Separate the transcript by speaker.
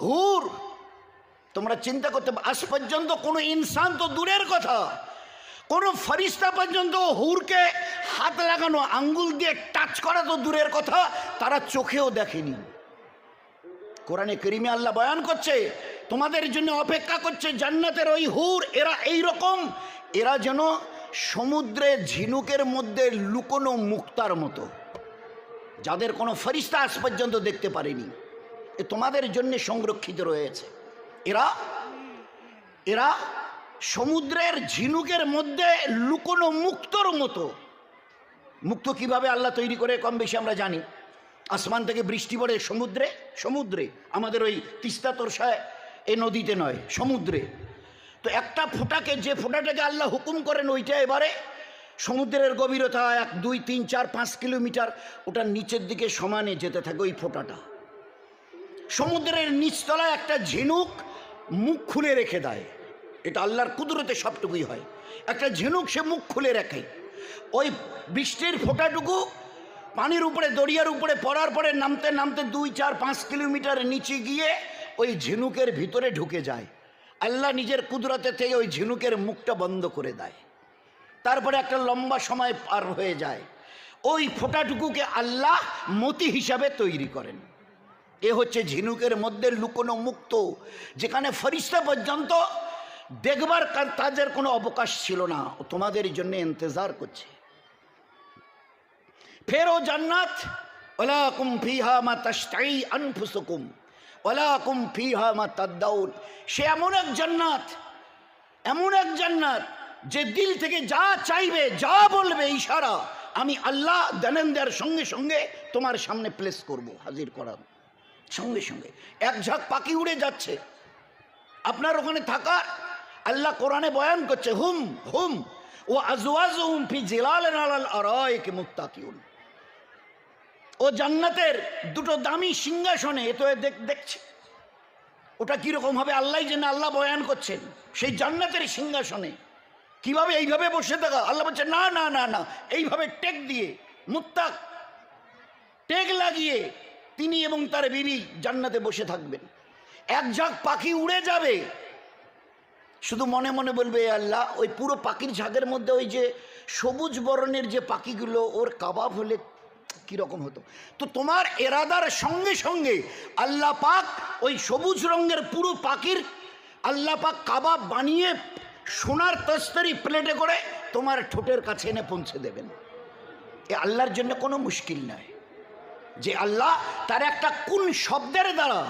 Speaker 1: হুর তোমরা চিন্তা করতে, আজ পর্যন্ত কোনো ইনসান তো দূরের কথা, কোনো ফরিস্তা পর্যন্ত হুরকে হাত লাগানো, আঙ্গুল দিয়ে টাচ করা তো দূরের কথা, তারা চোখেও দেখেনি। কোরআনে কারিমে আল্লাহ বয়ান করছে, তোমাদের জন্য অপেক্ষা করছে জান্নাতের ওই হুর। এরা এই রকম, এরা যেন সমুদ্রে ঝিনুকের মধ্যে লুকোনো মুক্তার মতো, যাদের কোনো ফরিস্তা আজ পর্যন্ত দেখতে পারেনি। এ তোমাদের জন্য সংরক্ষিত রয়েছে। এরা এরা সমুদ্রের ঝিনুকের মধ্যে লুকোনো মুক্তর মতো। মুক্ত কিভাবে আল্লাহ তৈরি করে কম বেশি আমরা জানি। আসমান থেকে বৃষ্টি পড়ে সমুদ্রে, সমুদ্রে আমাদের ওই তিস্তা তোরসায় এই নদীতে নয়, সমুদ্রে। তো একটা ফোঁটাকে, যে ফোঁটাটাকে আল্লাহ হুকুম করেন, ওইটা এবারে সমুদ্রের গভীরতা 1, 2, 3, 4, 5 কিলোমিটার, ওটা নিচের দিকে সমানে যেতে থাকে ওই ফোঁটাটা। সমুদ্রের নিচতলায় একটা ঝিনুক মুখ খুলে রেখে দেয়। এটা আল্লাহর কুদরতে সবটুকুই হয়। একটা ঝিনুক সে মুখ খুলে রাখে। ওই বৃষ্টির ফোঁটাটুকু পানির উপরে, দরিয়ার উপরে পড়ার পরে নামতে নামতে 2, 4, 5 কিলোমিটার নিচে গিয়ে ওই ঝিনুকের ভিতরে ঢুকে যায়। আল্লাহ নিজের কুদরতে থেকে ওই ঝিনুকের মুখটা বন্ধ করে দেয়। তারপরে একটা লম্বা সময় পার হয়ে যায়। ওই ফোঁটাটুকুকে আল্লাহ মতি হিসাবে তৈরি করেন। এ হচ্ছে ঝিনুকের মধ্যে লুকোনো মুক্ত, যেখানে ফরিস্তা পর্যন্ত দেখবার তাদের কোনো অবকাশ ছিল না। তোমাদের জন্য ইন্তজার করছে। ফের ও জান্নাত, ওয়ালাকুম ফিহা মা তাশতাই আনফুসুকুম ওয়ালাকুম ফিহা মা তাদাউন। সে এমন এক জান্নাত, এমন এক জান্নাত যে দিল থেকে যা চাইবে, যা বলবে, ইশারা আমি আল্লাহ দেনেন্দার সঙ্গে সঙ্গে তোমার সামনে প্লেস করব, হাজির করার সঙ্গে সঙ্গে। এক ঝাঁক পাখি উড়ে যাচ্ছে আপনার ওখানে থাকার। আল্লাহ কোরআনে বয়ান করছে, হুম হুম ও আজওয়াজুহুম ফি জিলালিন আলাল আরাইকি মুত্তাকিউন। ও জান্নাতের দুটো দামি সিংহাসনে, এ তো দেখছে ওটা কিরকম হবে আল্লাহ জানে। আল্লাহ বয়ান করছেন সেই জান্নাতের সিংহাসনে কিভাবে এইভাবে বসে থাকা। আল্লাহ বলছে না না না না, এইভাবে টেক দিয়ে, মুত্তাক টেক লাগিয়ে তিনি এবং তার বিবি জান্নাতে বসে থাকবেন। এক ঝাঁক পাখি উড়ে যাবে, শুধু মনে মনে বলবে আল্লাহ, ওই পুরো পাখির ঝাঁকের মধ্যে ওই যে সবুজ বর্ণের যে পাখিগুলো, ওর কাবাব হলে কীরকম হতো। তো তোমার এরাদার সঙ্গে সঙ্গে আল্লাহ পাক ওই সবুজ রঙের পুরো পাখির আল্লাহ পাক কাবাব বানিয়ে সোনার তস্তরি প্লেটে করে তোমার ঠোঁটের কাছে এনে পৌঁছে দেবেন। এ আল্লাহর জন্য কোনো মুশকিল নয় যে আল্লাহ তার একটা কোন শব্দের দ্বারা